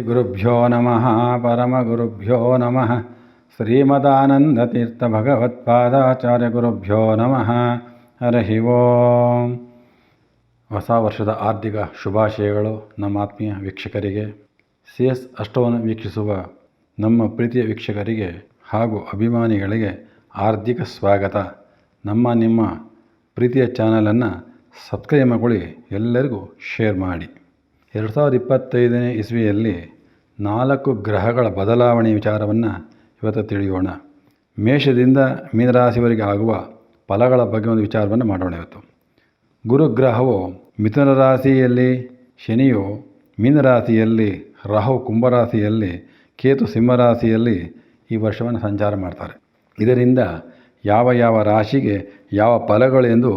ಗುರುಭ್ಯೋ ನಮಃ ಪರಮಗುರುಭ್ಯೋ ನಮಃ ಶ್ರೀಮದಾನಂದತೀರ್ಥಭಗವತ್ಪಾದಾಚಾರ್ಯ ಗುರುಭ್ಯೋ ನಮಃ. ಹರಿ ಓಂ. ಹೊಸ ವರ್ಷದ ಆರ್ಥಿಕ ಶುಭಾಶಯಗಳು ನಮ್ಮ ಆತ್ಮೀಯ ವೀಕ್ಷಕರಿಗೆ, CS ಅಷ್ಟವನ್ನು ವೀಕ್ಷಿಸುವ ನಮ್ಮ ಪ್ರೀತಿಯ ವೀಕ್ಷಕರಿಗೆ ಹಾಗೂ ಅಭಿಮಾನಿಗಳಿಗೆ ಹಾರ್ದಿಕ ಸ್ವಾಗತ. ನಿಮ್ಮ ಪ್ರೀತಿಯ ಚಾನಲನ್ನು ಸಬ್ಸ್ಕ್ರೈಬ್ ಮಾಡಿಕೊಳ್ಳಿ, ಎಲ್ಲರಿಗೂ ಶೇರ್ ಮಾಡಿ. 2025ನೇ ಇಸ್ವಿಯಲ್ಲಿ 4 ಗ್ರಹಗಳ ಬದಲಾವಣೆ ವಿಚಾರವನ್ನು ಇವತ್ತು ತಿಳಿಯೋಣ. ಮೇಷದಿಂದ ಮೀನರಾಶಿವರೆಗೆ ಆಗುವ ಫಲಗಳ ಬಗ್ಗೆ ಒಂದು ವಿಚಾರವನ್ನು ಮಾಡೋಣ. ಇವತ್ತು ಗುರುಗ್ರಹವು ಮಿಥುನ ರಾಶಿಯಲ್ಲಿ, ಶನಿಯು ಮೀನರಾಶಿಯಲ್ಲಿ, ರಾಹು ಕುಂಭರಾಶಿಯಲ್ಲಿ, ಕೇತು ಸಿಂಹರಾಶಿಯಲ್ಲಿ ಈ ವರ್ಷವನ್ನು ಸಂಚಾರ ಮಾಡ್ತಾರೆ. ಇದರಿಂದ ಯಾವ ರಾಶಿಗೆ ಯಾವ ಫಲಗಳು ಎಂದು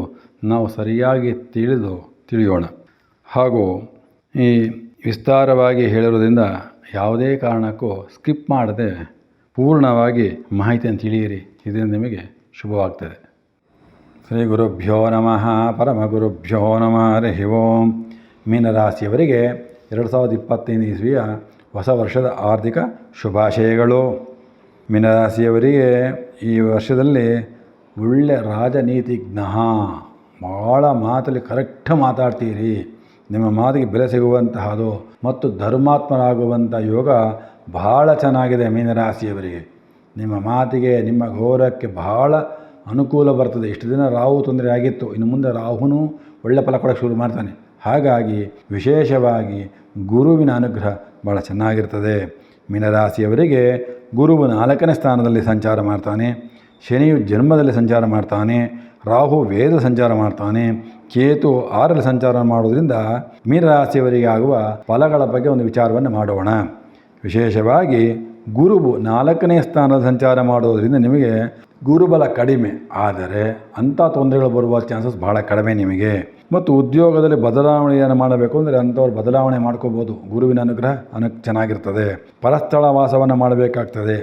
ನಾವು ಸರಿಯಾಗಿ ತಿಳಿಯೋಣ. ಹಾಗೂ ಈ ವಿಸ್ತಾರವಾಗಿ ಹೇಳಿರೋದ್ರಿಂದ ಯಾವುದೇ ಕಾರಣಕ್ಕೂ ಸ್ಕಿಪ್ ಮಾಡದೆ ಪೂರ್ಣವಾಗಿ ಮಾಹಿತಿಯನ್ನು ತಿಳಿಯಿರಿ. ಇದರಿಂದ ನಿಮಗೆ ಶುಭವಾಗ್ತದೆ. ಶ್ರೀ ಗುರುಭ್ಯೋ ನಮಃ ಪರಮಗುರುಭ್ಯೋ ನಮಃ. ಹರಿ ಓಂ. ಮೀನರಾಶಿಯವರಿಗೆ 2025 ಇಸ್ವಿಯ ಹೊಸ ವರ್ಷದ ಆರ್ಥಿಕ ಶುಭಾಶಯಗಳು. ಮೀನರಾಶಿಯವರಿಗೆ ಈ ವರ್ಷದಲ್ಲಿ ಒಳ್ಳೆ ರಾಜನೀತಿಜ್ಞ, ಭಾಳ ಮಾತಲ್ಲಿ ಕರೆಕ್ಟ್ ಮಾತಾಡ್ತೀರಿ. ನಿಮ್ಮ ಮಾತಿಗೆ ಬೆಲೆ ಸಿಗುವಂತಹದ್ದು ಮತ್ತು ಧರ್ಮಾತ್ಮರಾಗುವಂಥ ಯೋಗ ಬಹಳ ಚೆನ್ನಾಗಿದೆ. ಮೀನರಾಶಿಯವರಿಗೆ ನಿಮ್ಮ ಮಾತಿಗೆ, ನಿಮ್ಮ ಗೌರವಕ್ಕೆ ಬಹಳ ಅನುಕೂಲ ಬರ್ತದೆ. ಇಷ್ಟು ದಿನ ರಾಹು ತೊಂದರೆ ಆಗಿತ್ತು, ಇನ್ನು ಮುಂದೆ ರಾಹುನು ಒಳ್ಳೆ ಫಲ ಕೊಡೋಕ್ಕೆ ಶುರು ಮಾಡ್ತಾನೆ. ಹಾಗಾಗಿ ವಿಶೇಷವಾಗಿ ಗುರುವಿನ ಅನುಗ್ರಹ ಭಾಳ ಚೆನ್ನಾಗಿರ್ತದೆ. ಮೀನರಾಶಿಯವರಿಗೆ ಗುರುವು 4ನೇ ಸ್ಥಾನದಲ್ಲಿ ಸಂಚಾರ ಮಾಡ್ತಾನೆ, ಶನಿಯು ಜನ್ಮದಲ್ಲಿ ಸಂಚಾರ ಮಾಡ್ತಾನೆ, ರಾಹು ವೇದ ಸಂಚಾರ ಮಾಡ್ತಾನೆ, ಕೇತು 6ರಲ್ಲಿ ಸಂಚಾರ ಮಾಡೋದ್ರಿಂದ ಮೀನರಾಶಿಯವರಿಗೆ ಆಗುವ ಫಲಗಳ ಬಗ್ಗೆ ಒಂದು ವಿಚಾರವನ್ನು ಮಾಡೋಣ. ವಿಶೇಷವಾಗಿ ಗುರುವು 4ನೇ ಸ್ಥಾನದ ಸಂಚಾರ ಮಾಡೋದರಿಂದ ನಿಮಗೆ ಗುರುಬಲ ಕಡಿಮೆ, ಆದರೆ ಅಂಥ ತೊಂದರೆಗಳು ಬರುವ ಚಾನ್ಸಸ್ ಭಾಳ ಕಡಿಮೆ ನಿಮಗೆ. ಮತ್ತು ಉದ್ಯೋಗದಲ್ಲಿ ಬದಲಾವಣೆಯನ್ನು ಮಾಡಬೇಕು ಅಂದರೆ ಅಂಥವ್ರು ಬದಲಾವಣೆ ಮಾಡ್ಕೋಬೋದು. ಗುರುವಿನ ಅನುಗ್ರಹ ಚೆನ್ನಾಗಿರ್ತದೆ. ಪರಸ್ಥಳ ವಾಸವನ್ನು ಮಾಡಬೇಕಾಗ್ತದೆ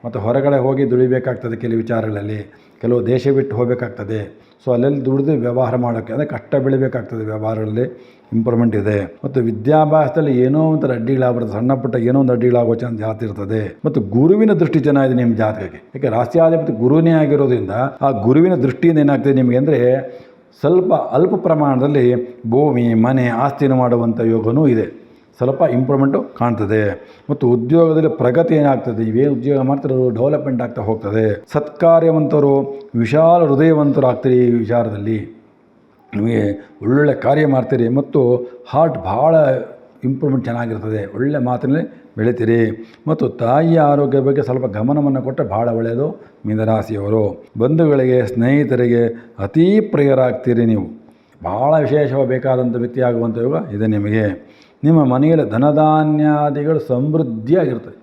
ಮತ್ತು ಹೊರಗಡೆ ಹೋಗಿ ದುಡಿಬೇಕಾಗ್ತದೆ. ಕೆಲವು ವಿಚಾರಗಳಲ್ಲಿ ಕೆಲವು ದೇಶ ಬಿಟ್ಟು ಹೋಗಬೇಕಾಗ್ತದೆ. ಸೊ ಅಲ್ಲೆಲ್ಲಿ ದುಡಿದು ವ್ಯವಹಾರ ಮಾಡೋಕ್ಕೆ ಅಂದರೆ ಕಷ್ಟ ಬೆಳಿಬೇಕಾಗ್ತದೆ. ವ್ಯವಹಾರಗಳಲ್ಲಿ ಇಂಪ್ರೂವ್ಮೆಂಟ್ ಇದೆ. ಮತ್ತು ವಿದ್ಯಾಭ್ಯಾಸದಲ್ಲಿ ಏನೋ ಒಂಥರ ಅಡ್ಡಿಗಳಾಗ್ಬರ್ತದೆ, ಸಣ್ಣ ಪುಟ್ಟ ಏನೋ ಒಂದು ಅಡ್ಡಿಗಳಾಗೋ ಚಾನ್ಸ್ ಜಾಸ್ತಿ ಇರ್ತದೆ. ಮತ್ತು ಗುರುವಿನ ದೃಷ್ಟಿ ಚೆನ್ನಾಗಿದೆ ನಿಮ್ಮ ಜಾತಕಕ್ಕೆ. ಯಾಕೆ ರಾಶಿಯಾಧಿಪತಿ ಗುರುವಿನೇ ಆಗಿರೋದ್ರಿಂದ ಆ ಗುರುವಿನ ದೃಷ್ಟಿಯಿಂದ ಏನಾಗ್ತದೆ ನಿಮಗೆ ಅಂದರೆ ಸ್ವಲ್ಪ ಅಲ್ಪ ಪ್ರಮಾಣದಲ್ಲಿ ಭೂಮಿ ಮನೆ ಆಸ್ತಿಯನ್ನು ಮಾಡುವಂಥ ಯೋಗವೂ ಇದೆ. ಸ್ವಲ್ಪ ಇಂಪ್ರೂವ್ಮೆಂಟು ಕಾಣ್ತದೆ. ಮತ್ತು ಉದ್ಯೋಗದಲ್ಲಿ ಪ್ರಗತಿ ಏನಾಗ್ತದೆ, ನೀವೇನು ಉದ್ಯೋಗ ಮಾಡ್ತಿರೋ ಡೆವಲಪ್ಮೆಂಟ್ ಆಗ್ತಾ ಹೋಗ್ತದೆ. ಸತ್ಕಾರ್ಯವಂತರು, ವಿಶಾಲ ಹೃದಯವಂತರು ಆಗ್ತೀರಿ. ಈ ವಿಚಾರದಲ್ಲಿ ನಿಮಗೆ ಒಳ್ಳೊಳ್ಳೆ ಕಾರ್ಯ ಮಾಡ್ತೀರಿ ಮತ್ತು ಹಾರ್ಟ್ ಭಾಳ ಇಂಪ್ರೂವ್ಮೆಂಟ್ ಚೆನ್ನಾಗಿರ್ತದೆ. ಒಳ್ಳೆ ಮಾತಿನಲ್ಲಿ ಬೆಳಿತೀರಿ. ಮತ್ತು ತಾಯಿಯ ಆರೋಗ್ಯ ಬಗ್ಗೆ ಸ್ವಲ್ಪ ಗಮನವನ್ನು ಕೊಟ್ಟರೆ ಭಾಳ ಒಳ್ಳೆಯದು. ಮೀನರಾಶಿಯವರು ಬಂಧುಗಳಿಗೆ, ಸ್ನೇಹಿತರಿಗೆ ಅತೀ ಪ್ರಿಯರಾಗ್ತೀರಿ. ನೀವು ಭಾಳ ವಿಶೇಷವಾಗಿ ಬೇಕಾದಂಥ ವ್ಯಕ್ತಿ ಆಗುವಂಥ ಯೋಗ ಇದೆ ನಿಮಗೆ. ನಿಮ್ಮ ಮನೆಯಲ್ಲಿ ಧನಧಾನ್ಯಾದಿಗಳು ಸಮೃದ್ಧಿಯಾಗಿರ್ತದೆ.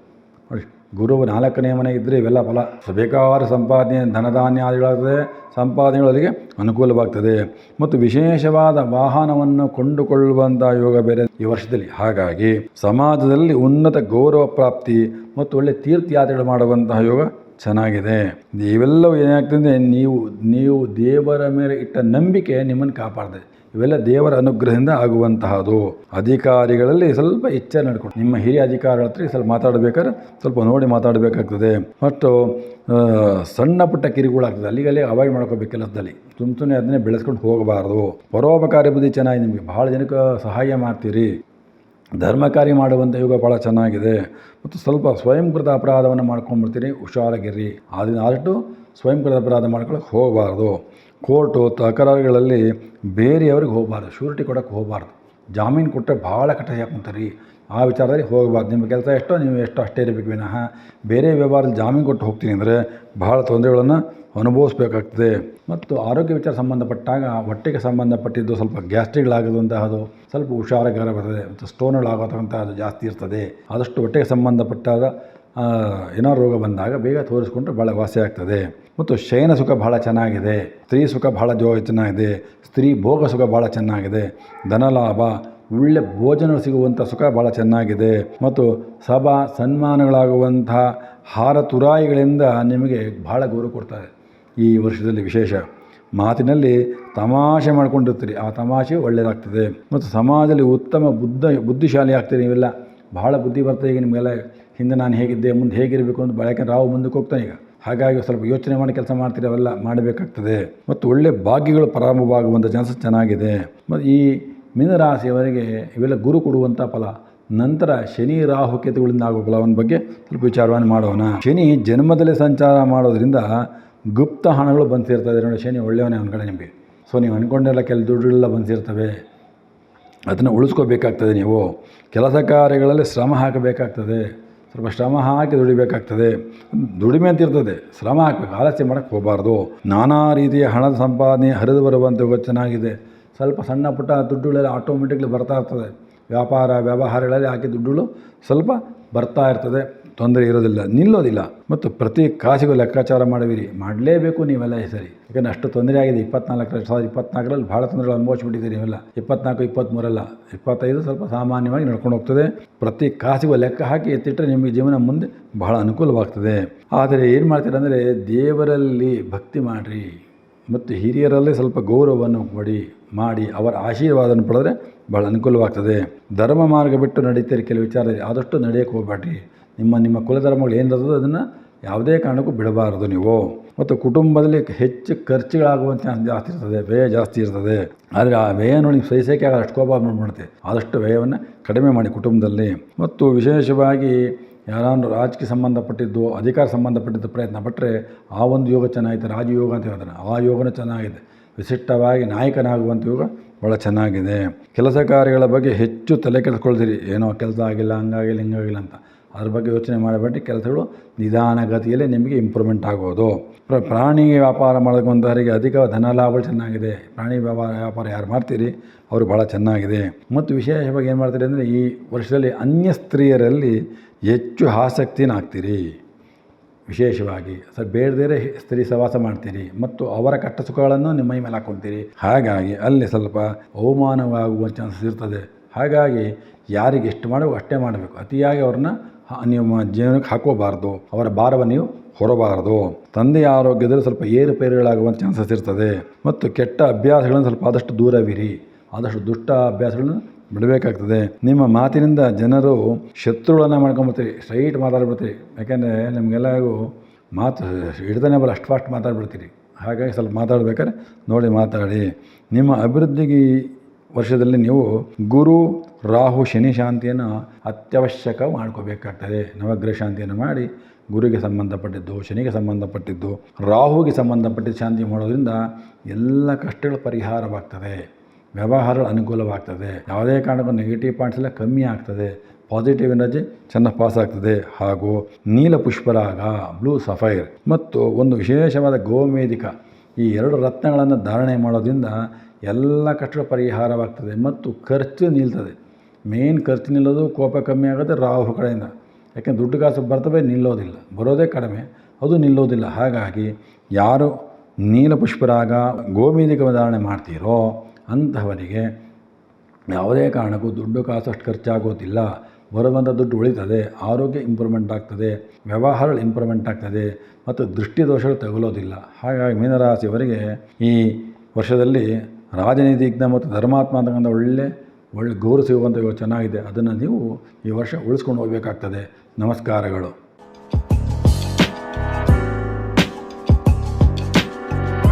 ನೋಡಿ, ಗುರುವು 4ನೇ ಮನೆ ಇದ್ದರೆ ಇವೆಲ್ಲ ಫಲ ಬೇಕಾದ ಸಂಪಾದನೆ, ಧನಧಾನ್ಯಾದಿಗಳಾಗ್ತದೆ, ಸಂಪಾದನೆಗಳಿಗೆ ಅನುಕೂಲವಾಗ್ತದೆ. ಮತ್ತು ವಿಶೇಷವಾದ ವಾಹನವನ್ನು ಕೊಂಡುಕೊಳ್ಳುವಂಥ ಯೋಗ ಬೇರೆ ಈ ವರ್ಷದಲ್ಲಿ. ಹಾಗಾಗಿ ಸಮಾಜದಲ್ಲಿ ಉನ್ನತ ಗೌರವ ಪ್ರಾಪ್ತಿ ಮತ್ತು ಒಳ್ಳೆ ತೀರ್ಥಯಾತ್ರೆಗಳು ಮಾಡುವಂತಹ ಯೋಗ ಚೆನ್ನಾಗಿದೆ. ಇವೆಲ್ಲವೂ ಏನಾಗ್ತದೆ, ನೀವು ದೇವರ ಮೇಲೆ ಇಟ್ಟ ನಂಬಿಕೆ ನಿಮ್ಮನ್ನು ಕಾಪಾಡ್ತದೆ. ಇವೆಲ್ಲ ದೇವರ ಅನುಗ್ರಹದಿಂದ ಆಗುವಂತಹದ್ದು. ಅಧಿಕಾರಿಗಳಲ್ಲಿ ಸ್ವಲ್ಪ ಎಚ್ಚರ ನಡ್ಕೊಂಡು, ನಿಮ್ಮ ಹಿರಿಯ ಅಧಿಕಾರಿಗಳ ಹತ್ರ ಸ್ವಲ್ಪ ಮಾತಾಡಬೇಕಾದ್ರೆ ಸ್ವಲ್ಪ ನೋಡಿ ಮಾತಾಡಬೇಕಾಗ್ತದೆ. ಮತ್ತು ಸಣ್ಣ ಪುಟ್ಟ ಕಿರುಗುಳಾಗ್ತದೆ, ಅಲ್ಲಿಗಲ್ಲೇ ಅವಾಯ್ಡ್ ಮಾಡ್ಕೋಬೇಕು. ಕೆಲಸದಲ್ಲಿ ಸುಮ್ಮನೆ ಅದನ್ನೇ ಬೆಳೆಸ್ಕೊಂಡು ಹೋಗಬಾರ್ದು. ಪರೋಪಕಾರಿ ಬುದ್ಧಿ ಚೆನ್ನಾಗಿ ನಿಮಗೆ, ಭಾಳ ಜನಕ್ಕೆ ಸಹಾಯ ಮಾಡ್ತೀರಿ. ಧರ್ಮ ಕಾರ್ಯ ಮಾಡುವಂಥ ಯೋಗ ಭಾಳ ಚೆನ್ನಾಗಿದೆ. ಮತ್ತು ಸ್ವಲ್ಪ ಸ್ವಯಂಕೃತ ಅಪರಾಧವನ್ನು ಮಾಡ್ಕೊಂಡ್ಬಿಡ್ತೀರಿ, ಹುಷಾರಾಗಿರ್ರಿ. ಆದಷ್ಟು ಸ್ವಯಂಕೃತ ಅಪರಾಧ ಮಾಡ್ಕೊಳ್ಳೋಕೆ ಹೋಗಬಾರ್ದು. ಕೋರ್ಟು ತಕರಾರುಗಳಲ್ಲಿ ಬೇರೆಯವ್ರಿಗೆ ಹೋಗಬಾರ್ದು, ಶ್ಯೂರಿಟಿ ಕೊಡೋಕ್ಕೆ ಹೋಗಬಾರ್ದು. ಜಾಮೀನು ಕೊಟ್ಟರೆ ಭಾಳ ಕಟ್ಟ ಹಾಕೊಂತಾರೆ. ಆ ವಿಚಾರದಲ್ಲಿ ಹೋಗಬಾರ್ದು. ನಿಮ್ಮ ಕೆಲಸ ಎಷ್ಟೋ ನೀವು ಎಷ್ಟೋ ಅಷ್ಟೇ ಇರಬೇಕು ವಿನಃ ಬೇರೆ ವ್ಯವಹಾರದಲ್ಲಿ ಜಾಮೀನು ಕೊಟ್ಟು ಹೋಗ್ತೀನಿ ಅಂದರೆ ಭಾಳ ತೊಂದರೆಗಳನ್ನು ಅನುಭವಿಸ್ಬೇಕಾಗ್ತದೆ. ಮತ್ತು ಆರೋಗ್ಯ ವಿಚಾರ ಸಂಬಂಧಪಟ್ಟಾಗ ಹೊಟ್ಟೆಗೆ ಸಂಬಂಧಪಟ್ಟಿದ್ದು ಸ್ವಲ್ಪ ಗ್ಯಾಸ್ಟ್ರಿಕ್ಗಳಾಗುವಂತಹದ್ದು ಸ್ವಲ್ಪ ಹುಷಾರಾಗಿ ಬರ್ತದೆ. ಮತ್ತು ಸ್ಟೋನ್ಗಳಾಗೋತಕ್ಕಂಥದ್ದು ಜಾಸ್ತಿ ಇರ್ತದೆ. ಆದಷ್ಟು ಹೊಟ್ಟೆಗೆ ಸಂಬಂಧಪಟ್ಟಾದ ಏನಾರು ರೋಗ ಬಂದಾಗ ಬೇಗ ತೋರಿಸ್ಕೊಂಡ್ರೆ ಭಾಳ ವಾಸಿ ಆಗ್ತದೆ. ಮತ್ತು ಶಯನ ಸುಖ ಭಾಳ ಚೆನ್ನಾಗಿದೆ. ಸ್ತ್ರೀ ಸುಖ ಭಾಳ ಚೆನ್ನಾಗಿದೆ. ಸ್ತ್ರೀ ಭೋಗ ಸುಖ ಭಾಳ ಚೆನ್ನಾಗಿದೆ. ಧನಲಾಭ, ಒಳ್ಳೆ ಭೋಜನ ಸಿಗುವಂಥ ಸುಖ ಭಾಳ ಚೆನ್ನಾಗಿದೆ. ಮತ್ತು ಸಭಾ ಸನ್ಮಾನಗಳಾಗುವಂಥ ಹಾರ ತುರಾಯಿಗಳಿಂದ ನಿಮಗೆ ಭಾಳ ಗೌರವ ಕೊಡ್ತಾರೆ. ಈ ವರ್ಷದಲ್ಲಿ ವಿಶೇಷ ಮಾತಿನಲ್ಲಿ ತಮಾಷೆ ಮಾಡ್ಕೊಂಡಿರ್ತೀರಿ, ಆ ತಮಾಷೆ ಒಳ್ಳೆಯದಾಗ್ತದೆ. ಮತ್ತು ಸಮಾಜದಲ್ಲಿ ಉತ್ತಮ ಬುದ್ಧಿಶಾಲಿ ಆಗ್ತೀರಿ. ನೀವೆಲ್ಲ ಬಹಳ ಬುದ್ಧಿ ಬರ್ತದೆ ಈಗ ನಿಮಗೆಲ್ಲ. ಹಿಂದೆ ನಾನು ಹೇಗಿದ್ದೆ, ಮುಂದೆ ಹೇಗಿರಬೇಕು ಅಂತ ಯಾಕೆಂದ್ರೆ ರಾಹು ಮುಂದಕ್ಕೆ ಹೋಗ್ತಾನೆ ಈಗ. ಹಾಗಾಗಿ ಸ್ವಲ್ಪ ಯೋಚನೆ ಮಾಡಿ ಕೆಲಸ ಮಾಡ್ತೀರಿ, ಅವೆಲ್ಲ ಮಾಡಬೇಕಾಗ್ತದೆ. ಮತ್ತು ಒಳ್ಳೆ ಭಾಗ್ಯಗಳು ಪ್ರಾರಂಭವಾಗುವಂಥ ಚಾನ್ಸಸ್ ಚೆನ್ನಾಗಿದೆ. ಮತ್ತು ಈ ಮೀನರಾಶಿಯವರಿಗೆ ಇವೆಲ್ಲ ಗುರು ಕೊಡುವಂಥ ಫಲ. ನಂತರ ಶನಿ ರಾಹು ಕೇತುಗಳಿಂದ ಆಗುವ ಫಲವನ್ನ ಬಗ್ಗೆ ಸ್ವಲ್ಪ ವಿಚಾರವನ್ನು ಮಾಡೋಣ. ಶನಿ ಜನ್ಮದಲ್ಲಿ ಸಂಚಾರ ಮಾಡೋದ್ರಿಂದ ಗುಪ್ತ ಹಣಗಳು ಬಂದು ಸೇರ್ತದೆ ನೋಡಿ. ಶನಿ ಒಳ್ಳೆಯವನೇ ಒಂದು ಕಡೆ ನಿಮಗೆ. ಸೊ ನೀವು ಅಂದ್ಕೊಂಡೆಲ್ಲ ದುಡ್ಡುಗಳೆಲ್ಲ ಬಂದು ಸೇರ್ತವೆ. ಅದನ್ನು ಉಳಿಸ್ಕೋಬೇಕಾಗ್ತದೆ. ನೀವು ಕೆಲಸ ಕಾರ್ಯಗಳಲ್ಲಿ ಶ್ರಮ ಹಾಕಬೇಕಾಗ್ತದೆ. ಸ್ವಲ್ಪ ಶ್ರಮ ಹಾಕಿ ದುಡಿಬೇಕಾಗ್ತದೆ. ದುಡಿಮೆ ಅಂತ ಇರ್ತದೆ, ಶ್ರಮ ಹಾಕಬೇಕು, ಆಲಸ್ಯ ಮಾಡೋಕ್ಕೆ ಹೋಗಬಾರ್ದು. ನಾನಾ ರೀತಿಯ ಹಣದ ಸಂಪಾದನೆ ಹರಿದು ಬರುವಂಥ ಚೆನ್ನಾಗಿದೆ. ಸ್ವಲ್ಪ ಸಣ್ಣ ಪುಟ್ಟ ದುಡ್ಡುಗಳೆಲ್ಲ ಆಟೋಮೆಟಿಕ್ಲಿ ಬರ್ತಾ ಇರ್ತದೆ. ವ್ಯವಹಾರಗಳಲ್ಲಿ ಹಾಕಿ ದುಡ್ಡುಗಳು ಸ್ವಲ್ಪ ಬರ್ತಾ ಇರ್ತದೆ, ತೊಂದರೆ ಇರೋದಿಲ್ಲ, ನಿಲ್ಲೋದಿಲ್ಲ. ಮತ್ತು ಪ್ರತಿ ಕಾಸಿಗೂ ಲೆಕ್ಕಾಚಾರ ಮಾಡುವಿರಿ, ಮಾಡಲೇಬೇಕು ನೀವೆಲ್ಲ ಈ ಸರಿ. ಯಾಕಂದರೆ ಅಷ್ಟು ತೊಂದರೆ ಆಗಿದೆ. 2024ರಲ್ಲಿ ಭಾಳ ತೊಂದರೆಗಳು ಅನುಭವಿಸ್ಬಿಟ್ಟಿದ್ದೀರಿ ನೀವೆಲ್ಲ. 24, 23 25 ಸ್ವಲ್ಪ ಸಾಮಾನ್ಯವಾಗಿ ನಡ್ಕೊಂಡು ಹೋಗ್ತದೆ. ಪ್ರತಿ ಕಾಸಿಗೂ ಲೆಕ್ಕ ಹಾಕಿ ಎತ್ತಿಟ್ಟರೆ ನಿಮಗೆ ಜೀವನ ಮುಂದೆ ಬಹಳ ಅನುಕೂಲವಾಗ್ತದೆ. ಆದರೆ ಏನು ಮಾಡ್ತೀರಂದರೆ ದೇವರಲ್ಲಿ ಭಕ್ತಿ ಮಾಡಿರಿ ಮತ್ತು ಹಿರಿಯರಲ್ಲಿ ಸ್ವಲ್ಪ ಗೌರವವನ್ನು ಮಾಡಿ ಅವರ ಆಶೀರ್ವಾದವನ್ನು ಪಡೆದ್ರೆ ಭಾಳ ಅನುಕೂಲವಾಗ್ತದೆ. ಧರ್ಮ ಮಾರ್ಗ ಬಿಟ್ಟು ನಡೀತೀರಿ ಕೆಲವು ವಿಚಾರದಲ್ಲಿ, ಆದಷ್ಟು ನಡೆಯೋಕ್ಕೆ ಹೋಗಬೇಡ್ರಿ. ನಿಮ್ಮ ಕುಲಧರ್ಮಗಳು ಏನಿರ್ತದೋ ಅದನ್ನು ಯಾವುದೇ ಕಾರಣಕ್ಕೂ ಬಿಡಬಾರದು ನೀವು. ಮತ್ತು ಕುಟುಂಬದಲ್ಲಿ ಹೆಚ್ಚು ಖರ್ಚುಗಳಾಗುವಂಥ ಜಾಸ್ತಿ ಇರ್ತದೆ, ವ್ಯಯ ಜಾಸ್ತಿ ಇರ್ತದೆ. ಆದರೆ ಆ ವ್ಯಯ ನೋಡಿ ಸಹಿಸೋಕೆ ಅಷ್ಟು ಕೋಪ ಮಾಡ್ಬಿಡುತ್ತೆ. ಆದಷ್ಟು ವ್ಯಯವನ್ನು ಕಡಿಮೆ ಮಾಡಿ ಕುಟುಂಬದಲ್ಲಿ. ಮತ್ತು ವಿಶೇಷವಾಗಿ ಯಾರಾದರೂ ರಾಜಕೀಯ ಸಂಬಂಧಪಟ್ಟಿದ್ದು, ಅಧಿಕಾರ ಸಂಬಂಧಪಟ್ಟಿದ್ದು ಪ್ರಯತ್ನ ಪಟ್ಟರೆ ಆ ಒಂದು ಯೋಗ ಚೆನ್ನಾಗಿದೆ. ರಾಜಯೋಗ ಅಂತ ಹೇಳ್ತಾರೆ, ಆ ಯೋಗನೂ ಚೆನ್ನಾಗಿದೆ. ವಿಶಿಷ್ಟವಾಗಿ ನಾಯಕನಾಗುವಂಥ ಯೋಗ ಭಾಳ ಚೆನ್ನಾಗಿದೆ. ಕೆಲಸ ಕಾರ್ಯಗಳ ಬಗ್ಗೆ ಹೆಚ್ಚು ತಲೆ ಕೆಡಿಸ್ಕೊಳ್ತೀರಿ. ಏನೋ ಕೆಲಸ ಆಗಿಲ್ಲ, ಹಂಗಾಗಿಲ್ಲ, ಹಿಂಗಾಗಿಲ್ಲ ಅಂತ. ಅದ್ರ ಬಗ್ಗೆ ಯೋಚನೆ ಮಾಡಬೇಡಿ. ಕೆಲಸಗಳು ನಿಧಾನಗತಿಯಲ್ಲೇ ನಿಮಗೆ ಇಂಪ್ರೂವ್ಮೆಂಟ್ ಆಗೋದು. ಪ್ರಾಣಿ ವ್ಯಾಪಾರ ಮಾಡೋದಂಥವರಿಗೆ ಅಧಿಕ ಧನ ಲಾಭ ಚೆನ್ನಾಗಿದೆ. ಪ್ರಾಣಿ ವ್ಯಾಪಾರ ಯಾರು ಮಾಡ್ತೀರಿ ಅವರು ಭಾಳ ಚೆನ್ನಾಗಿದೆ. ಮತ್ತು ವಿಶೇಷವಾಗಿ ಏನು ಮಾಡ್ತೀರಿ ಅಂದರೆ ಈ ವರ್ಷದಲ್ಲಿ ಅನ್ಯ ಸ್ತ್ರೀಯರಲ್ಲಿ ಹೆಚ್ಚು ಆಸಕ್ತಿನ ಆಗ್ತೀರಿ. ವಿಶೇಷವಾಗಿ ಬೇಡದೇ ಸ್ತ್ರೀ ಸವಾಸ ಮಾಡ್ತೀರಿ ಮತ್ತು ಅವರ ಕಷ್ಟ ಸುಖಗಳನ್ನು ನಿಮ್ಮ ಮೈ ಮೇಲೆ ಹಾಕ್ಕೊಳ್ತೀರಿ. ಹಾಗಾಗಿ ಅಲ್ಲಿ ಸ್ವಲ್ಪ ಅವಮಾನವಾಗುವ ಚಾನ್ಸಸ್ ಇರ್ತದೆ. ಹಾಗಾಗಿ ಯಾರಿಗೆ ಎಷ್ಟು ಮಾಡಬೇಕು ಅಷ್ಟೇ ಮಾಡಬೇಕು. ಅತಿಯಾಗಿ ಅವ್ರನ್ನ ನಿಮ್ಮ ಜೀವನಕ್ಕೆ ಹಾಕೋಬಾರ್ದು, ಅವರ ಭಾರವನ್ನು ನೀವು ಹೊರಬಾರದು. ತಂದೆಯ ಆರೋಗ್ಯದಲ್ಲಿ ಸ್ವಲ್ಪ ಏರುಪೇರುಗಳಾಗುವಂಥ ಚಾನ್ಸಸ್ ಇರ್ತದೆ. ಮತ್ತು ಕೆಟ್ಟ ಅಭ್ಯಾಸಗಳನ್ನು ಸ್ವಲ್ಪ ಆದಷ್ಟು ದೂರವಿರಿ. ಆದಷ್ಟು ದುಷ್ಟ ಅಭ್ಯಾಸಗಳನ್ನು ಬಿಡಬೇಕಾಗ್ತದೆ. ನಿಮ್ಮ ಮಾತಿನಿಂದ ಜನರು ಶತ್ರುಗಳನ್ನು ಮಾಡ್ಕೊಂಬಿಡ್ತೀರಿ, ಸ್ಟ್ರೈಟ್ ಮಾತಾಡ್ಬಿಡ್ತೀರಿ. ಯಾಕೆಂದರೆ ನಿಮಗೆಲ್ಲರಿಗೂ ಮಾತು ಹಿಡ್ತಾನೆ ಬರೋ ಅಷ್ಟು ಫಾಸ್ಟ್ ಮಾತಾಡ್ಬಿಡ್ತೀರಿ. ಹಾಗಾಗಿ ಸ್ವಲ್ಪ ಮಾತಾಡ್ಬೇಕಾದ್ರೆ ನೋಡಿ ಮಾತಾಡಿ. ನಿಮ್ಮ ಅಭಿವೃದ್ಧಿಗೆ ವರ್ಷದಲ್ಲಿ ನೀವು ಗುರು ರಾಹು ಶನಿ ಶಾಂತಿಯನ್ನು ಅತ್ಯವಶ್ಯಕ ಮಾಡ್ಕೋಬೇಕಾಗ್ತದೆ. ನವಗ್ರಹ ಶಾಂತಿಯನ್ನು ಮಾಡಿ ಗುರುಗೆ ಸಂಬಂಧಪಟ್ಟಿದ್ದು, ಶನಿಗೆ ಸಂಬಂಧಪಟ್ಟಿದ್ದು, ರಾಹುಗೆ ಸಂಬಂಧಪಟ್ಟಿದ್ದು ಶಾಂತಿ ಮಾಡೋದ್ರಿಂದ ಎಲ್ಲ ಕಷ್ಟಗಳು ಪರಿಹಾರವಾಗ್ತದೆ. ವ್ಯವಹಾರಗಳು ಅನುಕೂಲವಾಗ್ತದೆ. ಯಾವುದೇ ಕಾರಣಕ್ಕೂ ನೆಗೆಟಿವ್ ಪಾಯಿಂಟ್ಸ್ ಎಲ್ಲ ಕಮ್ಮಿ ಆಗ್ತದೆ. ಪಾಸಿಟಿವ್ ಎನರ್ಜಿ ಚೆನ್ನಾಗಿ ಪಾಸ್ ಆಗ್ತದೆ. ಹಾಗೂ ನೀಲ ಪುಷ್ಪರಾಗ, ಬ್ಲೂ ಸಫೈರ್ ಮತ್ತು ಒಂದು ವಿಶೇಷವಾದ ಗೋಮೇಧಿಕ, ಈ 2 ರತ್ನಗಳನ್ನು ಧಾರಣೆ ಮಾಡೋದ್ರಿಂದ ಎಲ್ಲ ಕಷ್ಟಗಳು ಪರಿಹಾರವಾಗ್ತದೆ ಮತ್ತು ಖರ್ಚು ನಿಲ್ತದೆ. ಮೇನ್ ಖರ್ಚು ನಿಲ್ಲೋದು, ಕೋಪ ಕಮ್ಮಿ ಆಗುತ್ತೆ ರಾಹು ಕಡೆಯಿಂದ. ಯಾಕೆಂದರೆ ದುಡ್ಡು ಕಾಸು ಬರ್ತವೆ, ನಿಲ್ಲೋದಿಲ್ಲ, ಬರೋದೇ ಕಡಿಮೆ, ಅದು ನಿಲ್ಲೋದಿಲ್ಲ. ಹಾಗಾಗಿ ಯಾರು ನೀಲ ಪುಷ್ಪರಾಗ ಗೋಮೇಧಿಕ ಧಾರಣೆ ಮಾಡ್ತೀರೋ ಅಂತಹವರಿಗೆ ಯಾವುದೇ ಕಾರಣಕ್ಕೂ ದುಡ್ಡು ಕಾಸು ಅಷ್ಟು ಖರ್ಚಾಗೋದಿಲ್ಲ. ಬರುವಂಥ ದುಡ್ಡು ಉಳಿತದೆ, ಆರೋಗ್ಯ ಇಂಪ್ರೂವ್ಮೆಂಟ್ ಆಗ್ತದೆ, ವ್ಯವಹಾರಗಳು ಇಂಪ್ರೂವ್ಮೆಂಟ್ ಆಗ್ತದೆ ಮತ್ತು ದೃಷ್ಟಿದೋಷಗಳು ತಗುಲೋದಿಲ್ಲ. ಹಾಗಾಗಿ ಮೀನರಾಶಿಯವರಿಗೆ ಈ ವರ್ಷದಲ್ಲಿ ರಾಜನೀತಿಜ್ಞ ಮತ್ತು ಧರ್ಮಾತ್ಮ ಅಂತಕ್ಕಂಥ ಒಳ್ಳೆ ಗೌರವ ಸಿಗುವಂಥ ಚೆನ್ನಾಗಿದೆ. ಅದನ್ನು ನೀವು ಈ ವರ್ಷ ಉಳಿಸ್ಕೊಂಡು ಹೋಗಬೇಕಾಗ್ತದೆ. ನಮಸ್ಕಾರಗಳು.